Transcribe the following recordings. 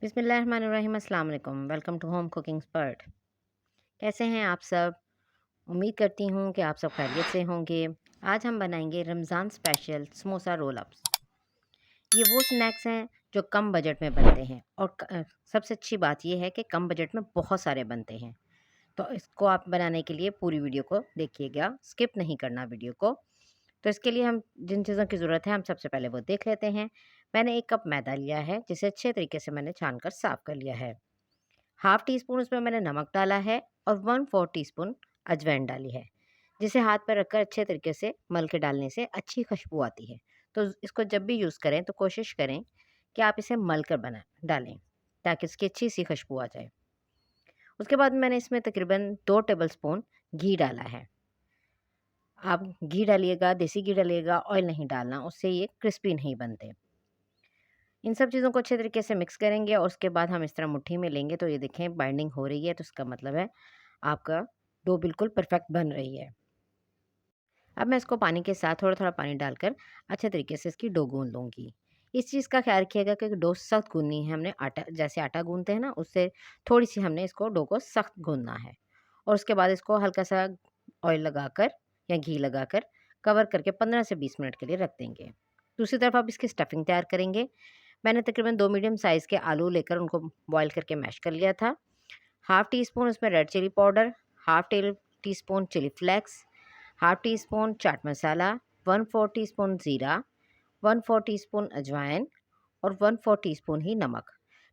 बिस्मिल्लाहिर्रहमानिर्रहीम, अस्सलाम वालेकुम। Welcome to home cooking expert. कैसे हैं आप सब? उम्मीद करती हूँ कि आप सब खैरियत से होंगे। आज हम बनाएंगे Ramzan special samosa roll ups. ये वो स्नैक्स हैं जो कम बजट में बनते हैं और सबसे अच्छी बात ये है कि कम बजट में बहुत सारे बनते हैं। तो इसको आप बनाने के लिए पूरी वीडियो को देखिएगा, स्किप नहीं करना वीडियो को। तो इसके लिए हम जिन चीज़ों की ज़रूरत है हम सबसे पहले वो देख लेते हैं। मैंने 1 कप मैदा लिया है जिसे अच्छे तरीके से मैंने छान कर साफ़ कर लिया है। हाफ़ टी स्पून उसमें मैंने नमक डाला है और 1/4 टीस्पून अजवाइन डाली है, जिसे हाथ पर रखकर अच्छे तरीके से मल के डालने से अच्छी खुशबू आती है। तो इसको जब भी यूज़ करें तो कोशिश करें कि आप इसे मल कर डालें, ताकि इसकी अच्छी-सी खुशबू आ जाए। उसके बाद मैंने इसमें तकरीबन 2 टेबलस्पून घी डाला है। आप घी डालिएगा, देसी घी डालिएगा, ऑयल नहीं डालना, उससे ये क्रिस्पी नहीं बनते। इन सब चीज़ों को अच्छे तरीके से मिक्स करेंगे और उसके बाद हम इस तरह मुट्ठी में लेंगे तो ये देखें बाइंडिंग हो रही है, तो इसका मतलब है आपका डो बिल्कुल परफेक्ट बन रही है। अब मैं इसको पानी के साथ थोड़ा-थोड़ा पानी डालकर अच्छे तरीके से इसकी डो गूँध लूँगी। इस चीज़ का ख़्याल रखिएगा कि डो सख्त गूँधनी है हमने, आटा जैसे आटा गूँधते हैं ना, उससे थोड़ी-सी हमने इसको डो को सख्त गूँधना है। और उसके बाद इसको हल्का-सा ऑयल लगाकर या घी लगाकर कवर करके 15 से 20 मिनट के लिए रख देंगे। दूसरी तरफ आप इसकी स्टफिंग तैयार करेंगे। मैंने तकरीबन 2 मीडियम साइज़ के आलू लेकर उनको बॉयल करके मैश कर लिया था। हाफ़ टी स्पून उसमें red chilli powder, half teaspoon chilli flakes, half teaspoon chaat masala, 1/4 teaspoon ज़ीरा, 1/4 टीस्पून अजवाइन और 1/4 टीस्पून ही नमक।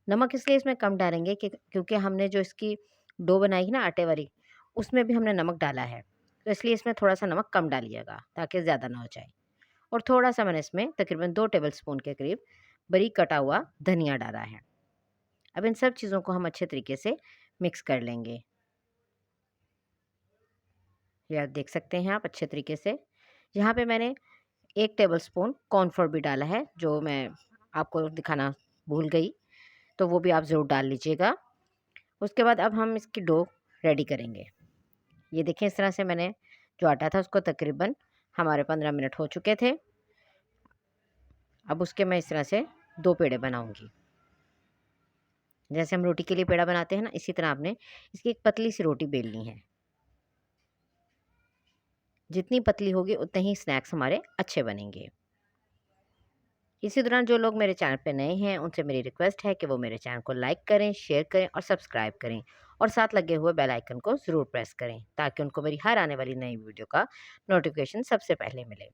नमक इसलिए इसमें कम डालेंगे कि क्योंकि हमने जो इसकी डो बनाई है ना आटे वाली, उसमें भी हमने नमक डाला है। तो इसलिए इसमें थोड़ा-सा नमक कम डालिएगा ताकि ज़्यादा ना हो जाए। और थोड़ा-सा मैंने इसमें तकरीबन 2 टेबलस्पून के करीब बारीक कटा हुआ धनिया डाला है। अब इन सब चीज़ों को हम अच्छे तरीके से मिक्स कर लेंगे। ये आप देख सकते हैं आप अच्छे तरीके से। यहाँ पे मैंने 1 टेबलस्पून कॉर्नफ्लोर भी डाला है, जो मैं आपको दिखाना भूल गई, तो वो भी आप ज़रूर डाल लीजिएगा। उसके बाद अब हम इसकी डो रेडी करेंगे। ये देखें इस तरह से मैंने जो आटा था उसको तकरीबन हमारे 15 मिनट हो चुके थे। अब उसके मैं इस तरह से 2 पेड़े बनाऊँगी। जैसे हम रोटी के लिए पेड़ा बनाते हैं ना, इसी तरह आपने इसकी एक पतली सी रोटी बेलनी है। जितनी पतली होगी उतने ही स्नैक्स हमारे अच्छे बनेंगे। इसी दौरान जो लोग मेरे चैनल पे नए हैं उनसे मेरी रिक्वेस्ट है कि वो मेरे चैनल को लाइक करें, शेयर करें और सब्सक्राइब करें और साथ लगे हुए बेल आइकन को ज़रूर प्रेस करें ताकि उनको मेरी हर आने वाली नई वीडियो का नोटिफिकेशन सबसे पहले मिले।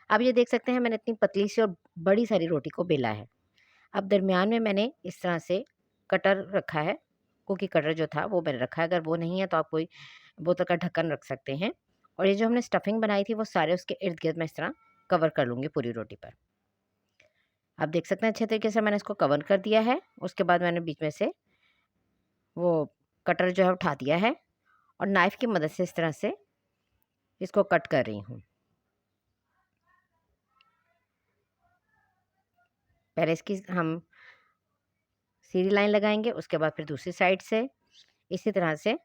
अब ये देख सकते हैं मैंने इतनी पतली सी और बड़ी सारी रोटी को बेला है। अब दरमियान में मैंने इस तरह से कटर रखा है, कुकी कटर जो था वो मैंने रखा है। अगर वो नहीं है तो आप कोई बोतल का ढक्कन रख सकते हैं। और ये जो हमने स्टफिंग बनाई थी वो सारे उसके इर्द-गिर्द मैं इस तरह कवर कर लूँगी पूरी रोटी पर। आप देख सकते हैं अच्छे तरीके से मैंने इसको कवर कर दिया है। उसके बाद मैंने बीच में से वो कटर जो है उठा दिया है और नाइफ़ की मदद से इस तरह से इसको कट कर रही हूँ। पहले इसकी हम सीधी लाइन लगाएँगे, उसके बाद फिर दूसरी साइड से इसी तरह से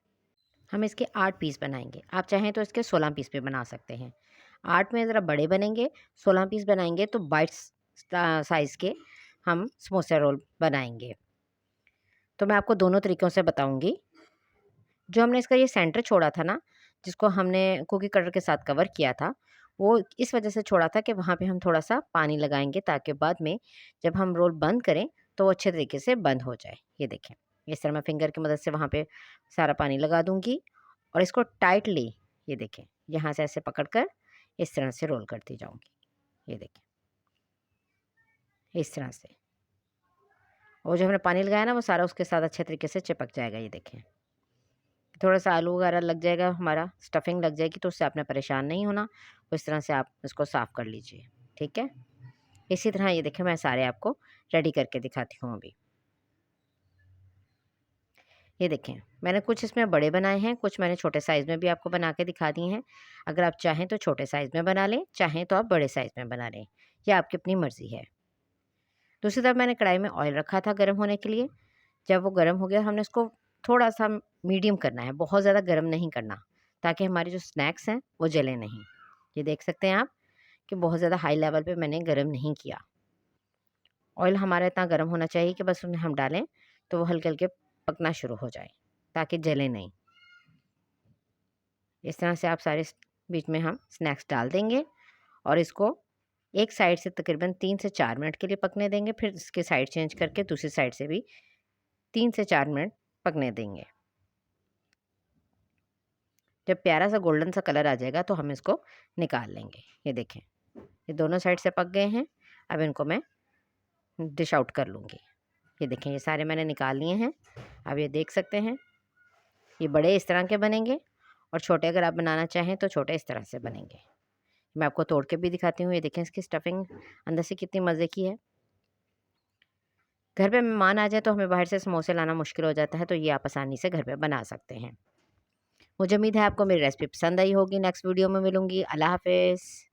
हम इसके 8 पीस बनाएँगे। आप चाहें तो इसके 16 पीस भी बना सकते हैं। 8 में ज़रा बड़े बनेंगे, 16 पीस बनाएँगे तो बाइट्स साइज़ के हम समोसा रोल बनाएँगे। तो मैं आपको दोनों तरीकों से बताऊँगी। जो हमने इसका ये सेंटर छोड़ा था ना, जिसको हमने कुकी कटर के साथ कवर किया था, वो इस वजह से छोड़ा था कि वहाँ पे हम थोड़ा-सा पानी लगाएँगे ताकि बाद में जब हम रोल बंद करें, तो वो अच्छे तरीके से बंद हो जाए। ये देखें, इस तरह मैं फिंगर की मदद से वहाँ पे सारा पानी लगा दूँगी और इसको टाइटली ये देखें, यहाँ से ऐसे पकड़कर इस तरह से रोल करती जाऊँगी। ये देखें, इस तरह से। और जो हमने पानी लगाया ना, वो सारा उसके साथ अच्छे तरीके से चिपक जाएगा, ये देखें। थोड़ा-सा आलू वगैरह लग जाएगा, हमारा स्टफिंग लग जाएगी, तो उससे आपने परेशान नहीं होना। तो इस तरह से आप इसको साफ़ कर लीजिए, ठीक है? इसी तरह ये देखिए मैं सारे आपको रेडी करके दिखाती हूँ अभी। ये देखें, मैंने कुछ इसमें बड़े बनाए हैं, कुछ मैंने छोटे साइज़ में भी आपको बना के दिखा दिए हैं। अगर आप चाहें तो छोटे साइज़ में बना लें, चाहें तो आप बड़े साइज़ में बना लें, ये आपकी अपनी मर्ज़ी है। दूसरी तरफ मैंने कढ़ाई में ऑयल रखा था गर्म होने के लिए। जब वो गर्म हो गया हमने उसको थोड़ा-सा मीडियम करना है, बहुत ज़्यादा गर्म नहीं करना, ताकि हमारे जो स्नैक्स हैं वो जले नहीं। ये देख सकते हैं आप कि बहुत ज़्यादा हाई लेवल पे मैंने गर्म नहीं किया। ऑयल हमारा इतना गर्म होना चाहिए कि बस उसमें हम डालें तो वो हल्के हल्के पकना शुरू हो जाए, ताकि जले नहीं। इस तरह से आप सारे बीच में हम स्नैक्स डाल देंगे और इसको एक साइड से तकरीबन 3 से 4 मिनट के लिए पकने देंगे। फिर इसके साइड चेंज करके दूसरी साइड से भी 3 से 4 मिनट पकने देंगे। जब प्यारा सा गोल्डन सा कलर आ जाएगा तो हम इसको निकाल लेंगे। ये देखें, ये दोनों साइड से पक गए हैं। अब इनको मैं डिश आउट कर लूँगी। ये देखें, ये सारे मैंने निकाल लिए हैं। अब ये देख सकते हैं, ये बड़े इस तरह के बनेंगे और छोटे अगर आप बनाना चाहें तो छोटे इस तरह से बनेंगे। मैं आपको तोड़ के भी दिखाती हूँ। ये देखें, इसकी स्टफिंग अंदर से कितनी मज़े की है। घर पे मेहमान आ जाए तो हमें बाहर से समोसे लाना मुश्किल हो जाता है, तो ये आप आसानी से घर पे बना सकते हैं। मुझे उम्मीद है आपको मेरी रेसिपी पसंद आई होगी। नेक्स्ट वीडियो में मिलूँगी। अल्लाह हाफ़िज़।